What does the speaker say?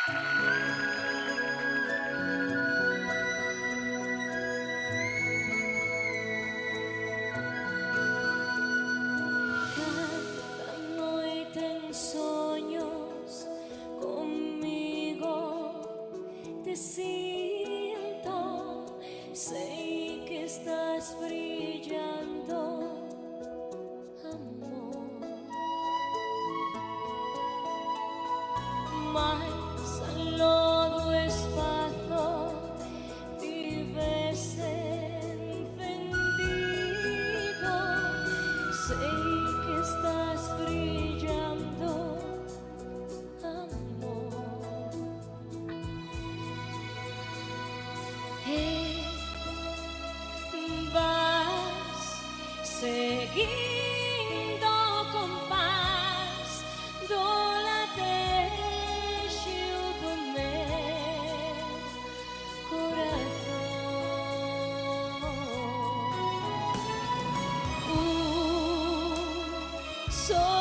Cada noite en soños conmigo te siento, sei que estás brillando, amor. Mais aló do espazo vives encendido, sei que estás brillando, amor. Vas seguindo o compás do latexo do meu corazón.